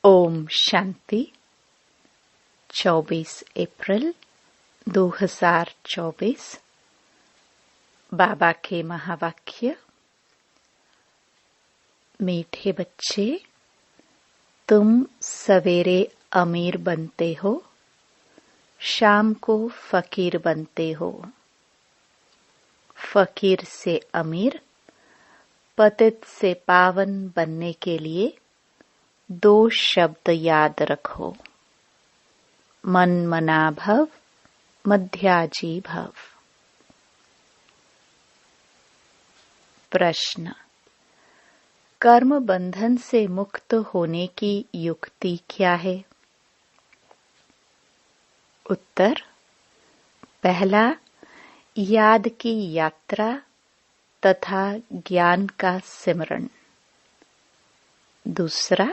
ओम शांति। 24 अप्रैल 2024। बाबा के महावाक्य। मीठे बच्चे, तुम सवेरे अमीर बनते हो, शाम को फकीर बनते हो। फकीर से अमीर, पतित से पावन बनने के लिए 2 शब्द याद रखो। मन मना भव, मध्याजी भव। प्रश्न। कर्म बंधन से मुक्त होने की युक्ति क्या है? उत्तर। पहला, याद की यात्रा तथा ज्ञान का सिमरण। दूसरा,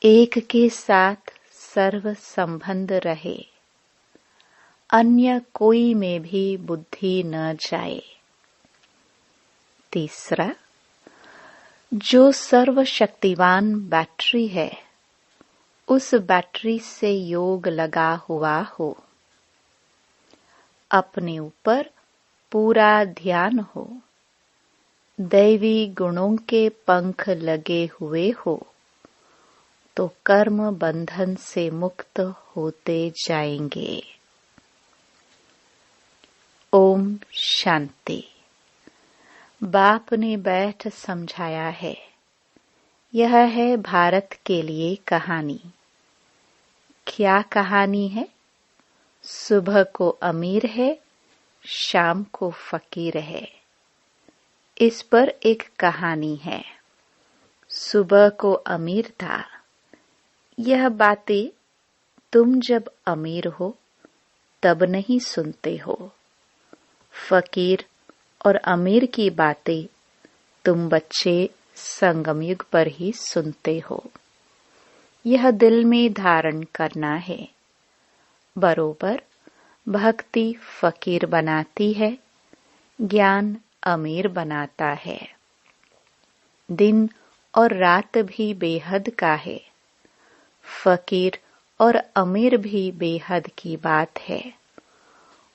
एक के साथ सर्व संबंध रहे, अन्य कोई में भी बुद्धि न जाए। तीसरा, जो सर्वशक्तिवान बैटरी है, उस बैटरी से योग लगा हुआ हो। अपने ऊपर पूरा ध्यान हो, दैवी गुणों के पंख लगे हुए हो, तो कर्म बंधन से मुक्त होते जाएंगे। ओम शांति। बाप ने बैठ समझाया है। यह है भारत के लिए कहानी। क्या कहानी है? सुबह को अमीर है, शाम को फकीर है। इस पर एक कहानी है। सुबह को अमीर था। यह बातें तुम जब अमीर हो तब नहीं सुनते हो। फकीर और अमीर की बातें तुम बच्चे संगम युग पर ही सुनते हो। यह दिल में धारण करना है। बरोबर भक्ति फकीर बनाती है, ज्ञान अमीर बनाता है। दिन और रात भी बेहद का है। फकीर और अमीर भी बेहद की बात है,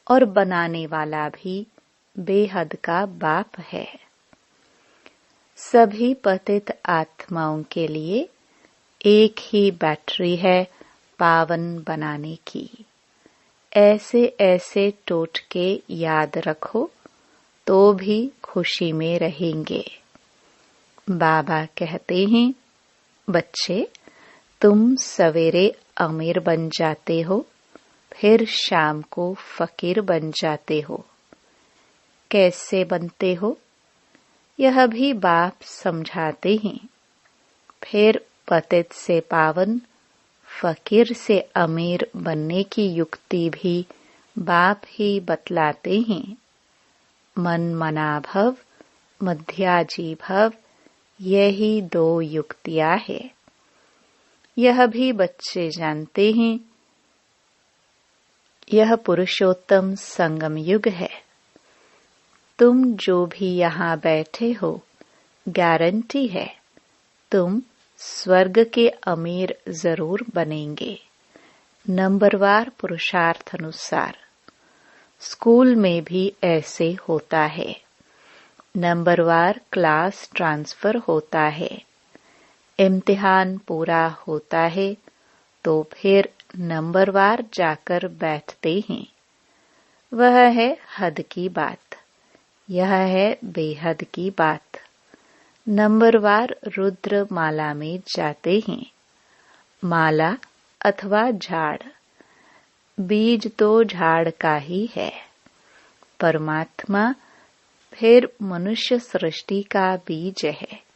और बनाने वाला भी बेहद का बाप है। सभी पतित आत्माओं के लिए एक ही बैटरी है पावन बनाने की। ऐसे ऐसे टोटके याद रखो तो भी खुशी में रहेंगे। बाबा कहते हैं, बच्चे, तुम सवेरे अमीर बन जाते हो, फिर शाम को फकीर बन जाते हो। कैसे बनते हो? यह भी बाप समझाते हैं। फिर पतित से पावन, फकीर से अमीर बनने की युक्ति भी बाप ही बतलाते हैं। मन मना भव, मध्याजी भव, यही 2 युक्तियां है। यह भी बच्चे जानते हैं। यह पुरुषोत्तम संगम युग है। तुम जो भी यहाँ बैठे हो, गारंटी है तुम स्वर्ग के अमीर जरूर बनेंगे। नंबरवार पुरुषार्थ अनुसार। स्कूल में भी ऐसे होता है। नंबरवार क्लास ट्रांसफर होता है। इम्तिहान पूरा होता है तो फिर नंबरवार जाकर बैठते हैं। वह है हद की बात। यह है बेहद की बात। नंबरवार रुद्र माला में जाते हैं। माला अथवा झाड़, बीज तो झाड़ का ही है। परमात्मा फिर मनुष्य सृष्टि का बीज है।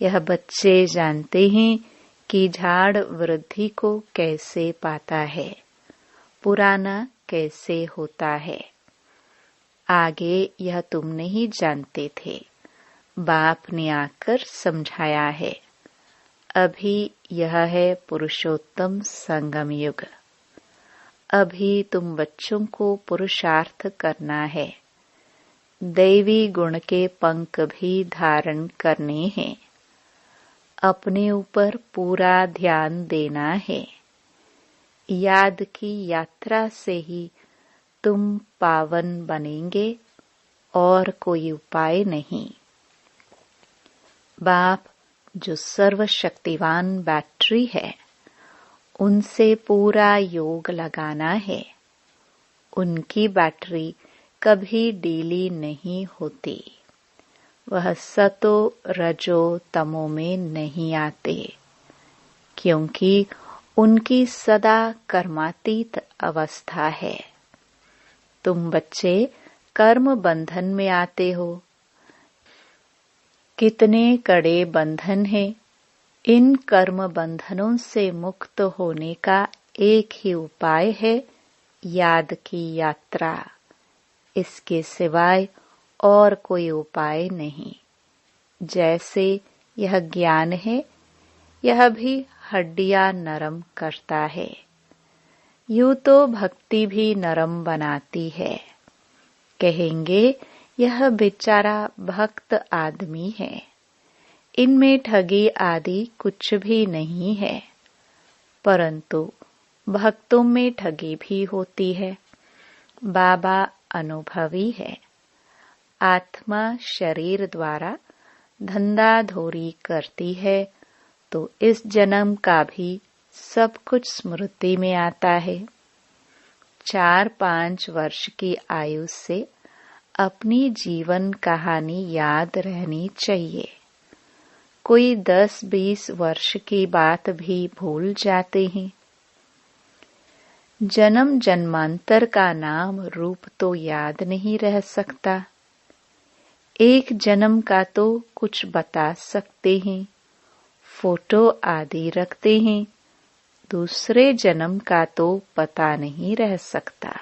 यह बच्चे जानते हैं कि झाड़ वृद्धि को कैसे पाता है, पुराना कैसे होता है। आगे यह तुम नहीं जानते थे। बाप ने आकर समझाया है। अभी यह है पुरुषोत्तम संगम युग। अभी तुम बच्चों को पुरुषार्थ करना है। दैवी गुण के पंख भी धारण करने हैं। अपने ऊपर पूरा ध्यान देना है। याद की यात्रा से ही तुम पावन बनेंगे और कोई उपाय नहीं। बाप जो सर्वशक्तिवान बैटरी है, उनसे पूरा योग लगाना है। उनकी बैटरी कभी डीली नहीं होती। वह सतो रजो तमो में नहीं आते, क्योंकि उनकी सदा कर्मातीत अवस्था है। तुम बच्चे कर्म बंधन में आते हो। कितने कड़े बंधन हैं। इन कर्म बंधनों से मुक्त होने का एक ही उपाय है, याद की यात्रा। इसके सिवाय और कोई उपाय नहीं। जैसे यह ज्ञान है, यह भी हड्डियां नरम करता है। यूं तो भक्ति भी नरम बनाती है। कहेंगे यह बेचारा भक्त आदमी है, इनमें ठगी आदि कुछ भी नहीं है। परंतु भक्तों में ठगी भी होती है। बाबा अनुभवी है। आत्मा शरीर द्वारा धंधाधोरी करती है, तो इस जन्म का भी सब कुछ स्मृति में आता है। 4-5 वर्ष की आयु से अपनी जीवन कहानी याद रहनी चाहिए। कोई 10-20 वर्ष की बात भी भूल जाते हैं। जन्म जन्मांतर का नाम रूप तो याद नहीं रह सकता। एक जन्म का तो कुछ बता सकते हैं, फोटो आदि रखते हैं। दूसरे जन्म का तो पता नहीं रह सकता।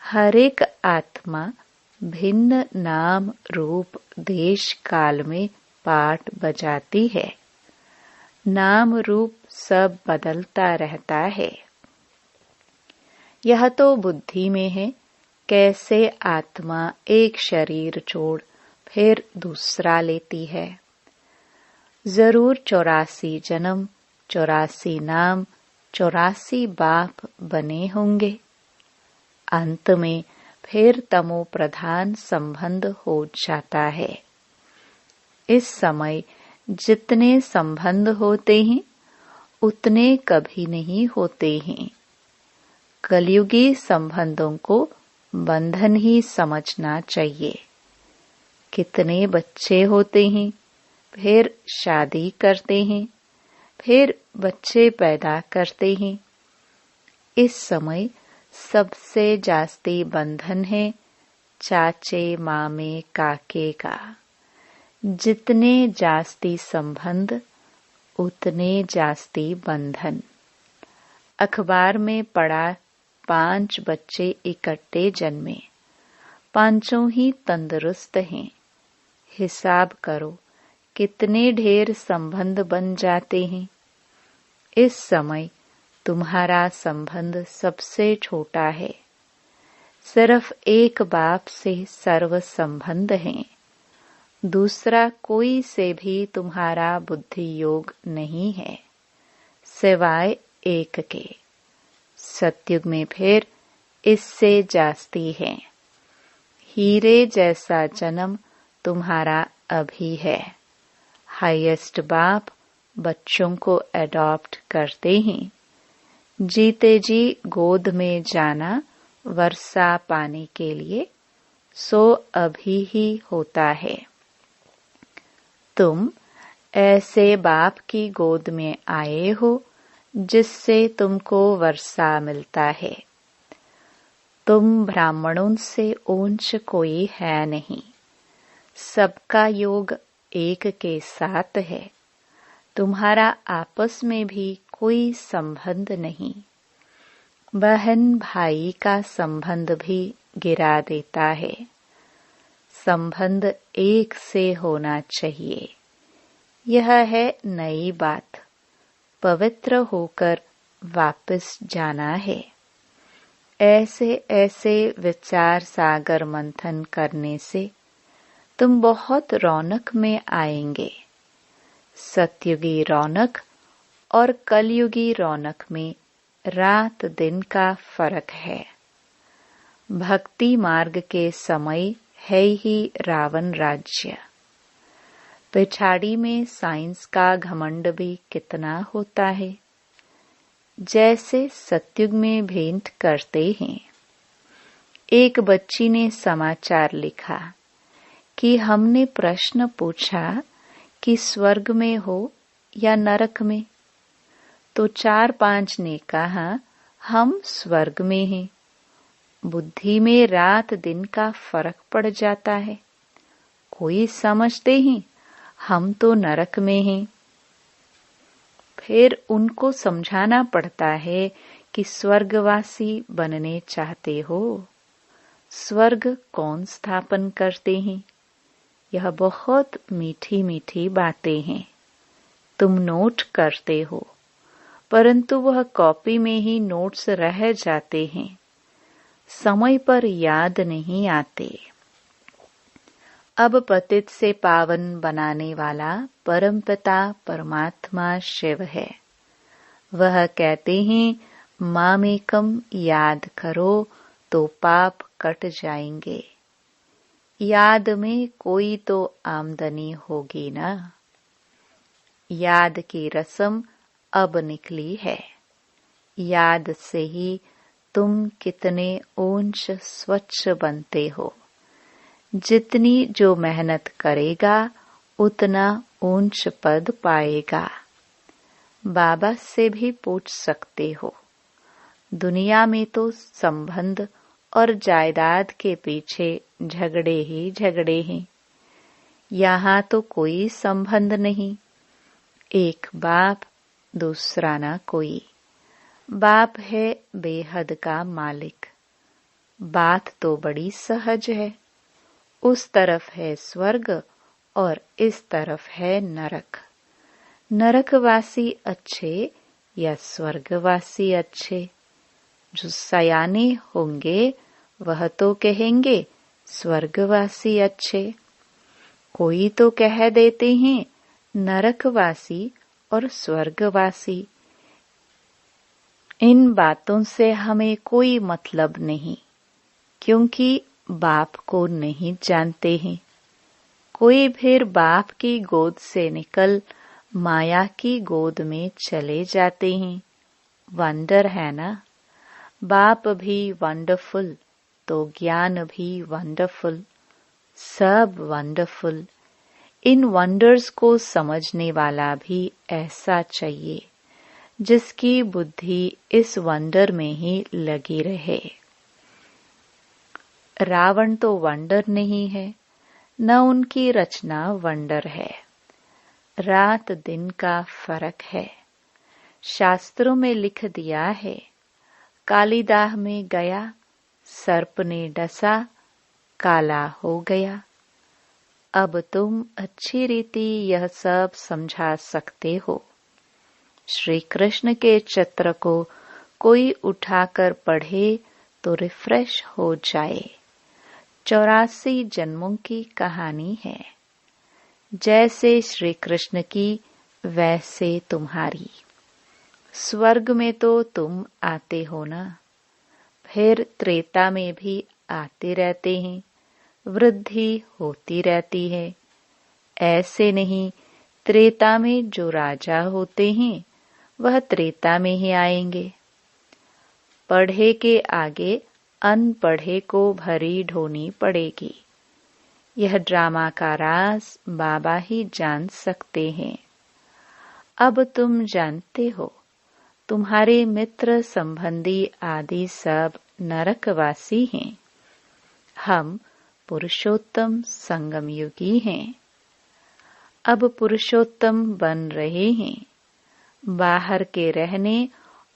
हर एक आत्मा भिन्न नाम रूप देश काल में पाठ बजाती है। नाम रूप सब बदलता रहता है। यह तो बुद्धि में है, कैसे आत्मा एक शरीर छोड़ फिर दूसरा लेती है। जरूर 84 जन्म, 84 नाम, 84 बाप बने होंगे। अंत में फिर तमो प्रधान संबंध हो जाता है। इस समय जितने संबंध होते हैं, उतने कभी नहीं होते हैं। कलयुगी संबंधों को बंधन ही समझना चाहिए। कितने बच्चे होते हैं, फिर शादी करते हैं, फिर बच्चे पैदा करते हैं। इस समय सबसे जास्ती बंधन है चाचे मामे काके का। जितने जास्ती संबंध, उतने जास्ती बंधन। अखबार में पढ़ा 5 बच्चे इकट्ठे जन्मे, पांचों ही तंदुरुस्त हैं। हिसाब करो कितने ढेर संबंध बन जाते हैं। इस समय तुम्हारा संबंध सबसे छोटा है। सिर्फ एक बाप से सर्व संबंध हैं। दूसरा कोई से भी तुम्हारा बुद्धि योग नहीं है, सिवाय एक के। सतयुग में फिर इससे जास्ती है। हीरे जैसा जन्म तुम्हारा अभी है। हाईएस्ट बाप बच्चों को एडॉप्ट करते हैं। जीते जी गोद में जाना वर्षा पाने के लिए, सो अभी ही होता है। तुम ऐसे बाप की गोद में आए हो जिससे तुमको वर्षा मिलता है। तुम ब्राह्मणों से ऊंच कोई है नहीं। सबका योग एक के साथ है। तुम्हारा आपस में भी कोई संबंध नहीं। बहन भाई का संबंध भी गिरा देता है। संबंध एक से होना चाहिए। यह है नई बात। पवित्र होकर वापस जाना है। ऐसे ऐसे विचार सागर मंथन करने से तुम बहुत रौनक में आएंगे। सतयुगी रौनक और कलयुगी रौनक में रात दिन का फर्क है। भक्ति मार्ग के समय है ही रावण राज्य। पिछाड़ी में साइंस का घमंड भी कितना होता है। जैसे सतयुग में भेंट करते हैं। एक बच्ची ने समाचार लिखा कि हमने प्रश्न पूछा कि स्वर्ग में हो या नरक में, तो 4-5 ने कहा हम स्वर्ग में हैं। बुद्धि में रात दिन का फर्क पड़ जाता है। कोई समझते हैं हम तो नरक में हैं। फिर उनको समझाना पड़ता है कि स्वर्गवासी बनने चाहते हो, स्वर्ग कौन स्थापन करते हैं। यह बहुत मीठी मीठी बातें हैं। तुम नोट करते हो, परंतु वह कॉपी में ही नोट्स रह जाते हैं, समय पर याद नहीं आते। अब पतित से पावन बनाने वाला परमपिता परमात्मा शिव है। वह कहते हैं मामेकम याद करो तो पाप कट जाएंगे। याद में कोई तो आमदनी होगी ना। याद की रस्म अब निकली है। याद से ही तुम कितने ऊंच स्वच्छ बनते हो। जितनी जो मेहनत करेगा उतना ऊंच पद पाएगा। बाबा से भी पूछ सकते हो। दुनिया में तो संबंध और जायदाद के पीछे झगड़े ही झगड़े हैं। यहाँ तो कोई संबंध नहीं। एक बाप, दूसरा ना कोई। बाप है बेहद का मालिक। बात तो बड़ी सहज है। उस तरफ है स्वर्ग और इस तरफ है नरक। नरकवासी अच्छे या स्वर्गवासी अच्छे। जो सयाने होंगे वह तो कहेंगे स्वर्गवासी अच्छे। कोई तो कह देते हैं नरकवासी और स्वर्गवासी। इन बातों से हमें कोई मतलब नहीं, क्योंकि बाप को नहीं जानते हैं। कोई फिर बाप की गोद से निकल माया की गोद में चले जाते हैं। वंडर है ना। बाप भी वंडरफुल तो ज्ञान भी वंडरफुल, सब वंडरफुल। इन वंडर्स को समझने वाला भी ऐसा चाहिए जिसकी बुद्धि इस वंडर में ही लगी रहे। रावण तो वंडर नहीं है, न उनकी रचना वंडर है। रात दिन का फर्क है। शास्त्रों में लिख दिया है, कालीदाह में गया, सर्प ने डसा, काला हो गया। अब तुम अच्छी रीति यह सब समझा सकते हो। श्री कृष्ण के चित्र को कोई उठाकर पढ़े तो रिफ्रेश हो जाए। 84 जन्मों की कहानी है। जैसे श्री कृष्ण की वैसे तुम्हारी। स्वर्ग में तो तुम आते हो ना, फिर त्रेता में भी आते रहते हैं, वृद्धि होती रहती है। ऐसे नहीं त्रेता में जो राजा होते हैं वह त्रेता में ही आएंगे। पढ़े के आगे अनपढ़े को भरी ढोनी पड़ेगी। यह ड्रामा का राज बाबा ही जान सकते हैं। अब तुम जानते हो, तुम्हारे मित्र संबंधी आदि सब नरकवासी हैं। हम पुरुषोत्तम संगम युगी हैं। अब पुरुषोत्तम बन रहे हैं। बाहर के रहने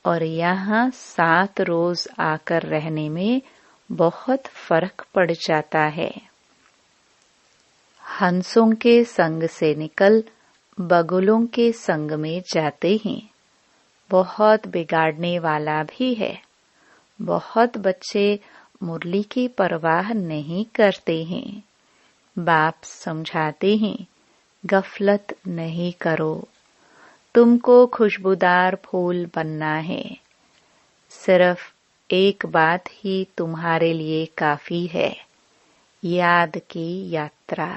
और यहाँ 7 रोज आकर रहने में बहुत फर्क पड़ जाता है। हंसों के संग से निकल बगुलों के संग में जाते हैं। बहुत बिगाड़ने वाला भी है। बहुत बच्चे मुरली की परवाह नहीं करते हैं। बाप समझाते हैं, गफलत नहीं करो। तुमको खुशबूदार फूल बनना है। सिर्फ एक बात ही तुम्हारे लिए काफी है, याद की यात्रा।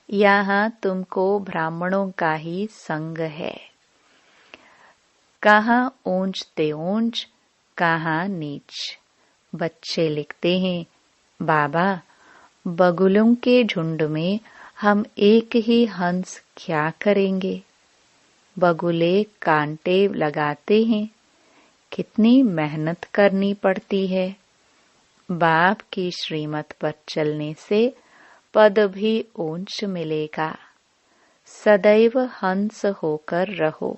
यहाँ तुमको ब्राह्मणों का ही संग है। कहाँ ऊंच ते ऊंच, कहाँ नीच। बच्चे लिखते हैं, बाबा बगुलों के झुंड में हम एक ही हंस क्या करेंगे। बगुले कांटे लगाते हैं, कितनी मेहनत करनी पड़ती है। बाप की श्रीमत पर चलने से पद भी ऊंच मिलेगा। सदैव हंस होकर रहो।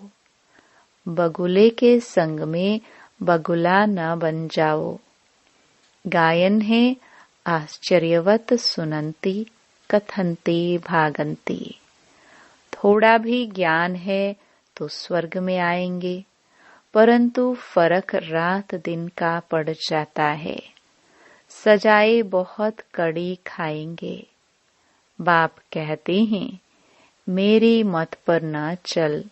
बगुले के संग में बगुला न बन जाओ। गायन है आश्चर्यवत सुनंती कथंती भागंती। थोड़ा भी ज्ञान है तो स्वर्ग में आएंगे, परंतु फर्क रात दिन का पड़ जाता है। सजाए बहुत कड़ी खाएंगे। बाप कहते हैं, मेरी मत पर न चल।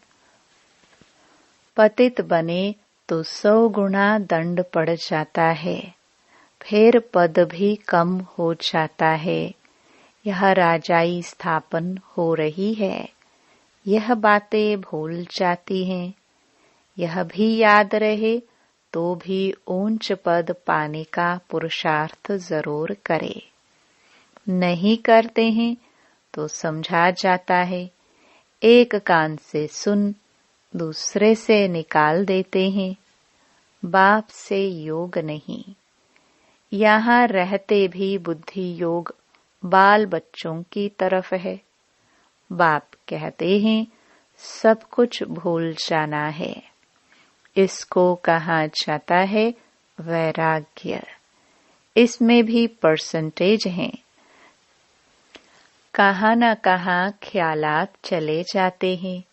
पतित बने तो 100 गुना दंड पड़ जाता है, फिर पद भी कम हो जाता है। यह राजाई स्थापन हो रही है, यह बातें भूल जाती हैं। यह भी याद रहे तो भी ऊंच पद पाने का पुरुषार्थ जरूर करे। नहीं करते हैं तो समझा जाता है। एक कान से सुन, दूसरे से निकाल देते हैं। बाप से योग नहीं। यहाँ रहते भी बुद्धि योग बाल बच्चों की तरफ है। बाप कहते हैं, सब कुछ भूल जाना है। इसको कहा जाता है वैराग्य। इसमें भी परसेंटेज हैं। कहाँ न कहाँ ख्यालात चले जाते हैं।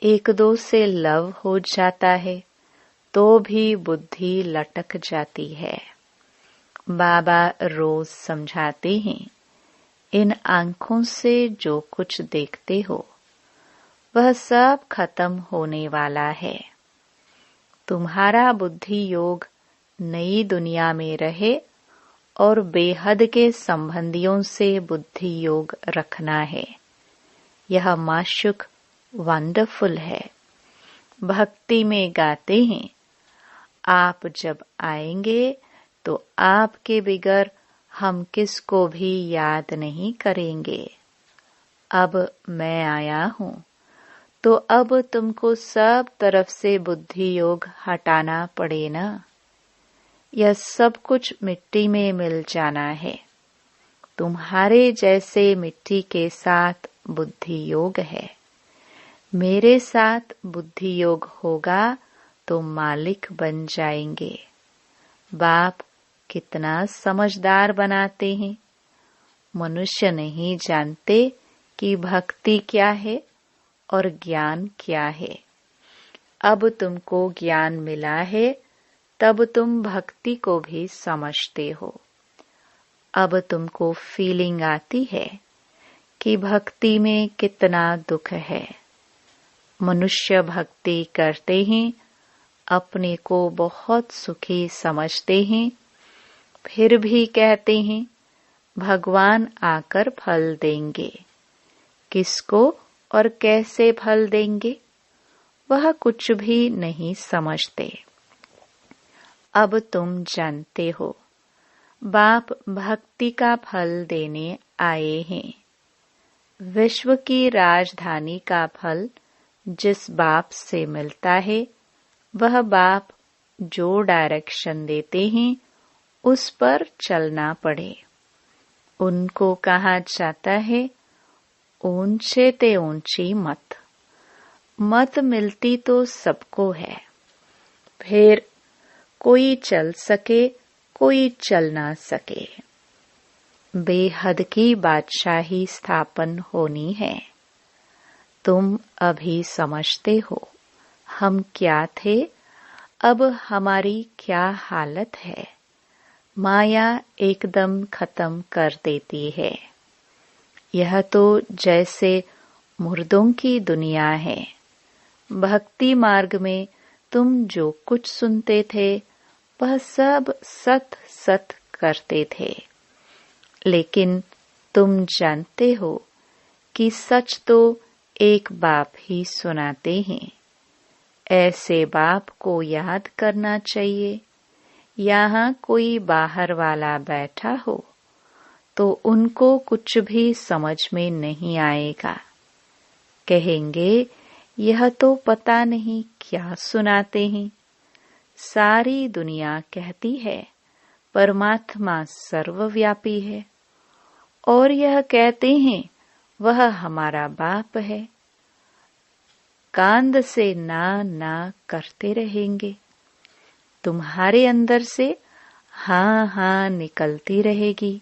एक दो से लव हो जाता है तो भी बुद्धि लटक जाती है। बाबा रोज समझाते हैं, इन आंखों से जो कुछ देखते हो वह सब खत्म होने वाला है। तुम्हारा बुद्धि योग नई दुनिया में रहे और बेहद के संबंधियों से बुद्धि योग रखना है। यह माशुक वंडरफुल है। भक्ति में गाते हैं, आप जब आएंगे तो आपके बिगर हम किसको भी याद नहीं करेंगे। अब मैं आया हूँ तो अब तुमको सब तरफ से बुद्धि योग हटाना पड़े ना। यह सब कुछ मिट्टी में मिल जाना है। तुम्हारे जैसे मिट्टी के साथ बुद्धि योग है। मेरे साथ बुद्धि योग होगा तो मालिक बन जाएंगे। बाप कितना समझदार बनाते हैं। मनुष्य नहीं जानते कि भक्ति क्या है और ज्ञान क्या है। अब तुमको ज्ञान मिला है तब तुम भक्ति को भी समझते हो। अब तुमको फीलिंग आती है कि भक्ति में कितना दुख है। मनुष्य भक्ति करते हैं, अपने को बहुत सुखी समझते हैं, फिर भी कहते हैं भगवान आकर फल देंगे। किसको और कैसे फल देंगे, वह कुछ भी नहीं समझते। अब तुम जानते हो, बाप भक्ति का फल देने आए हैं। विश्व की राजधानी का फल जिस बाप से मिलता है, वह बाप जो डायरेक्शन देते हैं उस पर चलना पड़े। उनको कहा जाता है ऊंचे ते ऊंची मत। मत मिलती तो सबको है, फिर कोई चल सके कोई चल ना सके। बेहद की बादशाही स्थापन होनी है। तुम अभी समझते हो हम क्या थे, अब हमारी क्या हालत है। माया एकदम खत्म कर देती है। यह तो जैसे मुर्दों की दुनिया है। भक्ति मार्ग में तुम जो कुछ सुनते थे वह सब सत सत करते थे, लेकिन तुम जानते हो कि सच तो एक बाप ही सुनाते हैं। ऐसे बाप को याद करना चाहिए। यहाँ कोई बाहर वाला बैठा हो तो उनको कुछ भी समझ में नहीं आएगा। कहेंगे यह तो पता नहीं क्या सुनाते हैं। सारी दुनिया कहती है परमात्मा सर्वव्यापी है, और यह कहते हैं वह हमारा बाप है। कांद से ना ना करते रहेंगे। तुम्हारे अंदर से हाँ हाँ निकलती रहेगी।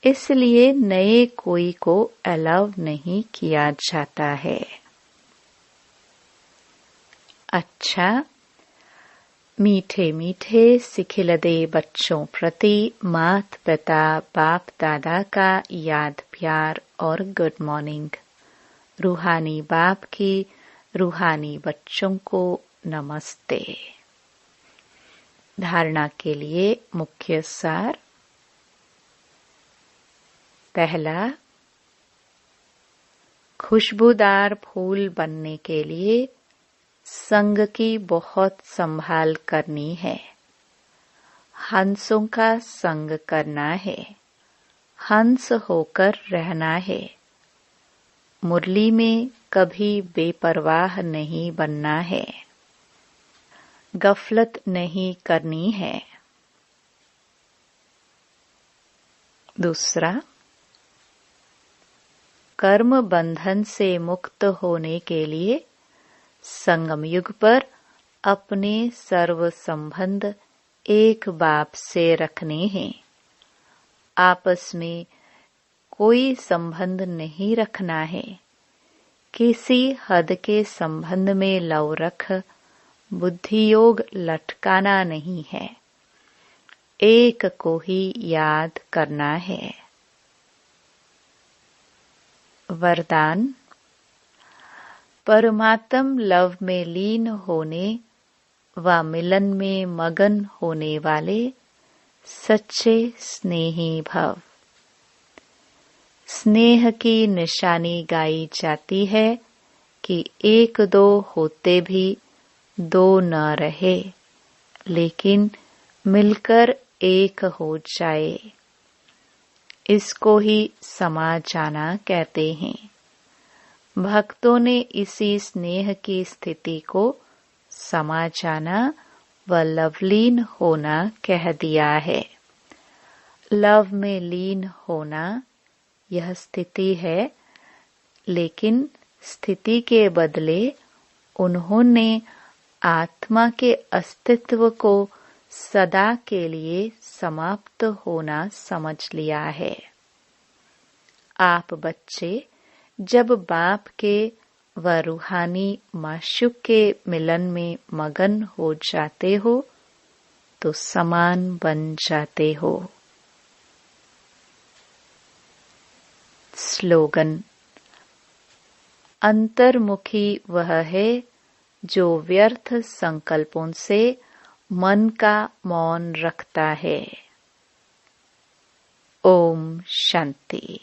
इसलिए नए कोई को अलाउ नहीं किया जाता है। अच्छा, मीठे मीठे सिखिलदे बच्चों प्रति मात पिता बाप दादा का याद प्यार और गुड मॉर्निंग। रूहानी बाप की रूहानी बच्चों को नमस्ते। धारणा के लिए मुख्य सार। पहला, खुशबूदार फूल बनने के लिए संग की बहुत संभाल करनी है। हंसों का संग करना है, हंस होकर रहना है। मुरली में कभी बेपरवाह नहीं बनना है। गफलत नहीं करनी है। दूसरा, कर्म बंधन से मुक्त होने के लिए संगम युग पर अपने सर्व संबंध एक बाप से रखने हैं। आपस में कोई संबंध नहीं रखना है। किसी हद के संबंध में लव रख बुद्धि योग लटकाना नहीं है। एक को ही याद करना है। वरदान, परमात्म लव में लीन होने व मिलन में मगन होने वाले सच्चे स्नेही भव। स्नेह की निशानी गाई जाती है कि एक दो होते भी दो न रहे, लेकिन मिलकर एक हो जाए। इसको ही समा जाना कहते हैं। भक्तों ने इसी स्नेह की स्थिति को समा जाना व लवलीन होना कह दिया है। लव में लीन होना यह स्थिति है, लेकिन स्थिति के बदले उन्होंने आत्मा के अस्तित्व को सदा के लिए समाप्त होना समझ लिया है। आप बच्चे जब बाप के व रूहानी माशूक के मिलन में मगन हो जाते हो तो समान बन जाते हो। स्लोगन, अंतर्मुखी वह है जो व्यर्थ संकल्पों से मन का मौन रखता है। ओम शांति।